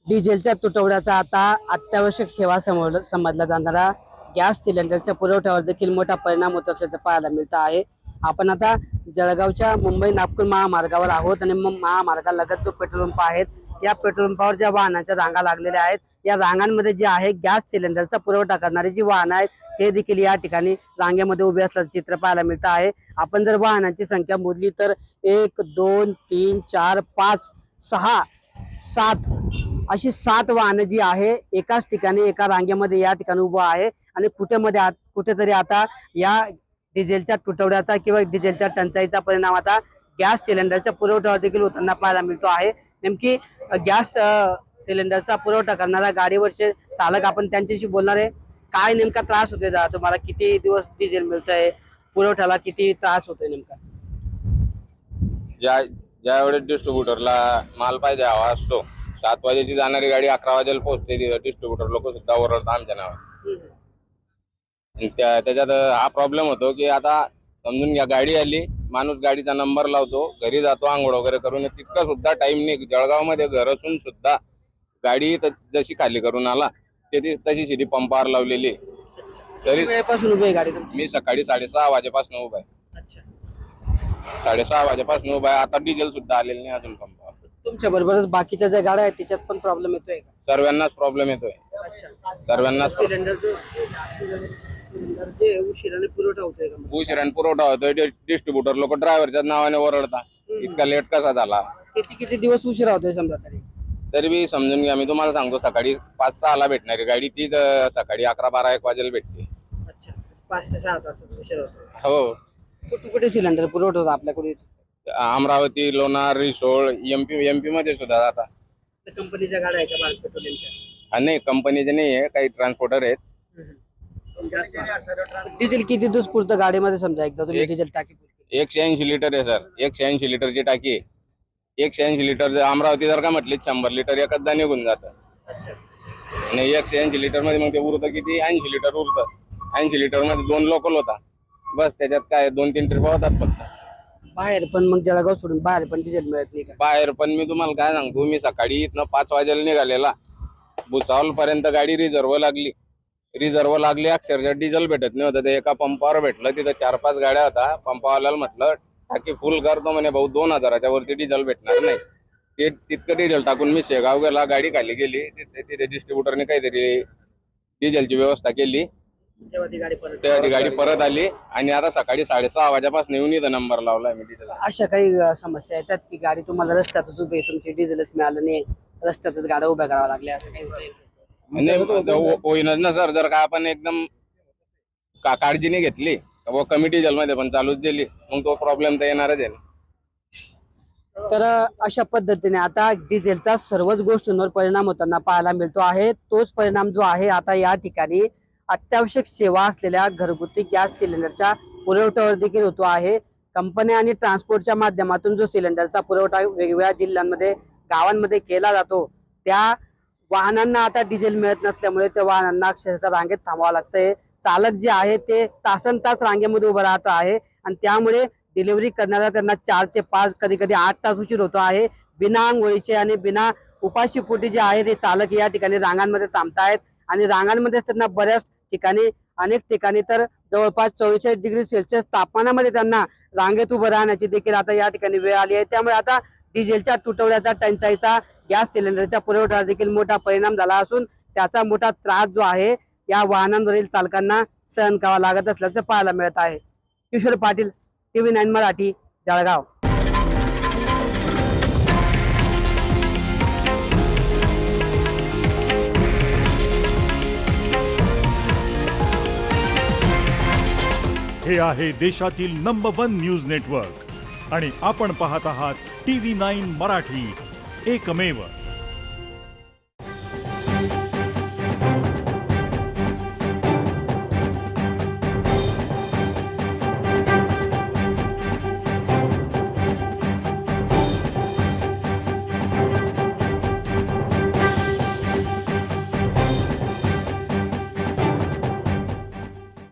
डिझेलच्या तुटवड्याचा आता अत्यावश्यक सेवा समजला जाणारा गॅस सिलेंडरच्या पुरवठ्यावर देखील मोठा परिणाम होत असल्याचं पाहायला मिळत आहे। आपण आता जळगावच्या मुंबई नागपूर महामार्गावर आहोत आणि महामार्गालगत जो पेट्रोल पंप आहेत, या पेट्रोल पंपावर ज्या वाहनांच्या रांगा लागलेल्या आहेत, या रांगांमध्ये जे आहे गॅस सिलेंडरचा पुरवठा करणारी जी वाहनं आहेत ते देखील या ठिकाणी रांगेमध्ये उभे असल्याचं चित्र पाहायला मिळत आहे। आपण जर वाहनांची संख्या मोजली तर 1 2 3 4 5 6 7 अशी 7 वाहनं जी आहे एकाच ठिकाणी एका रांगेमध्ये या ठिकाणी उभं आहे आणि कुठेतरी आता या डिझेलच्या तुटवड्याचा किंवा डिझेलच्या टंचाईचा परिणाम आता गॅस सिलेंडरच्या पुरवठ्यावर देखील होताना पाहायला मिळतो आहे। नेमकी गॅस सिलेंडरचा पुरवठा करणारा गाडीवरचे चालक, आपण त्यांच्याशी बोलणार आहे। काय नेमका त्रास होतोय तुम्हाला? किती दिवस डिझेल मिळतंय? पुरवठ्याला किती त्रास होतोय नेमका? ज्यावेळेस डिस्ट्रीब्युटरला माल पाहिजे हवा असतो, 7 वाजेची जाणारी गाडी 11 वाजेला पोहोचते। डिस्ट्रीब्युटर लोक सुद्धा ओरडतात आमच्या नावावर। त्याच्यात हा प्रॉब्लेम होतो की आता समजून घ्या, गाडी आली, माणूस गाडीचा नंबर लावतो, घरी जातो, आंघोळ वगैरे करून, तितका सुद्धा टाइम नाही। जळगाव मध्ये घर असून सुद्धा गाडी जशी खाली करून आला तशी सीधी पंपावर लावलेली। तरी वेळेपासून उभी आहे गाडी तुमची? मी सकाळी 6:30 वाजेपासून उभा आहे। अच्छा, 6:30 वाजेपासून उभा आहे। आता डिझेल सुद्धा आलेलं नाही अजून पंपावर। तुमच्या बरोबरच बाकीच्या ज्या गाड्या आहेत त्याच्यात पण प्रॉब्लेम येतोय का? सर्वांनाच प्रॉब्लेम येतोय। अच्छा, सर्वांनाच सिलेंडर जे उशिराने पुरवठा होतोय का? उशिराने पुरवठा होतोय। डिस्ट्रीब्युटर लोक ड्रायव्हरच्या नावाने ओरडतात, इतका लेट कसा झाला? किती दिवस उशिरा होतोय समजा तरी बी समजून घ्या, मी तुम्हाला सांगतो, सकाळी 5-6 ला भेटणारी गाडी ती सकाळी 11-12-1 वाजेला भेटते। अच्छा, 5 ते 6 तास उशिरा होतोय। हो, कुठे सिलेंडर पुरवठा होता आपल्याकडे? अमरावती, लोणार, रिसोड, एमपी मध्ये सुद्धा आता कंपनीच्या गाड्या आहे का भारत पेट्रोलियमच्या? नाही, कंपनीचे नाही आहे, काही ट्रान्सपोर्टर आहेत। डिझेल किती दिवस पुरतं गाडीमध्ये समजा एकदा तुम्ही डिझेल टाकी? 180 लिटर आहे सर, 180 लिटरची टाकी आहे। 180 लिटर अमरावती जर का म्हटली 100 लिटर एकदा निघून जातं। अच्छा, आणि 180 लिटर मध्ये मग ते उरतं किती? 80 लिटर उरतं। 80 लिटर मध्ये 2 लोकल होता बस, त्याच्यात काय 2-3 ट्रिप होतात फक्त। बाहेर पण मग जळगाव सोडून बाहेर पण डिझेल मिळत नाही का? बाहेर पण मी तुम्हाला काय सांगतो, मी सकाळी इथनं 5 वाजेला निघालेला, भुसावल पर्यंत गाडी रिझर्व लागली अक्षरशः डिझेल भेटत नाही होतं। ते एका पंपावर भेटलं, तिथं 4-5 गाड्या होता। पंपावाल्याला म्हटलं टाकी फुल करतो, म्हणे भाऊ 2000च्या वरती डिझेल भेटणार नाही। ते तितकं डिझेल टाकून मी शेगाव गेला, गाडी खाली गेली, तिथे डिस्ट्रीब्युटरने काहीतरी डिझेलची व्यवस्था केली, तेव्हा ती गाडी परत आली। आणि आता सकाळी 6:30 वाजेपासून येऊन इथं नंबर लावलाय मी डिझेल। अशा काही समस्या येतात की गाडी तुम्हाला रस्त्यातच उभी आहे, तुमची डिझेलच मिळालं नाही, रस्त्यातच गाड्या उभ्या कराव्या लागल्या, असं काही होतंय? होईनच ना सर, जर का आपण एकदम काळजीने घेतली व कमी डिझेल मध्ये पण चालूच दिली, मग तो प्रॉब्लेम तर येणारच आहे। तर अशा पद्धतीने आता डिझेलचा सर्वच गोष्टींवर परिणाम होताना पाहायला मिळतो आहे। तोच परिणाम जो आहे आता या ठिकाणी अत्यावश्यक सेवा असलेल्या घरगुती गॅस सिलेंडरच्या पुरवठ्यावर देखील होतो आहे। कंपन्या आणि ट्रान्सपोर्टच्या माध्यमातून जो सिलेंडरचा पुरवठा वेगवेगळ्या जिल्ह्यांमध्ये, गावांमध्ये केला जातो, त्या वाहनांना आता डिझेल मिळत नसल्यामुळे त्या वाहनांना अक्षरशः रांगेत थांबावं लागतंय। चालक जे आहे ते तासनतास रांगेमध्ये उभं राहत आहे आणि त्यामुळे डिलिव्हरी करण्याला त्यांना 4 ते 5 कधी 8 तास उशीर होतो आहे। बिना आंघोळीचे आणि बिना उपाशी पोटी जे आहे ते चालक या ठिकाणी रांगांमध्ये थांबतायत आणि रांगांमध्ये त्यांना बऱ्याच ठिकाणी, अनेक ठिकाणी तर जवळपास 44 डिग्री सेल्सिअस तापमानामध्ये त्यांना रांगेत उभं राहण्याची देखील आता या ठिकाणी वेळ आली आहे। त्यामुळे आता डिझेलच्या तुटवड्याचा, टंचाईचा गॅस सिलेंडरच्या पुरवठ्यावर देखील मोठा परिणाम झाला असून त्याचा मोठा त्रास जो आहे या वाहनांवरील चालकांना सहन करावा लागत असल्याचं पाहायला मिळत आहे। किशोर पाटील, TV9 मराठी, जळगाव। हे आहे देशातील नंबर 1 न्यूज नेटवर्क आणि आपण पाहत आहात TV9 मराठी, एकमेव।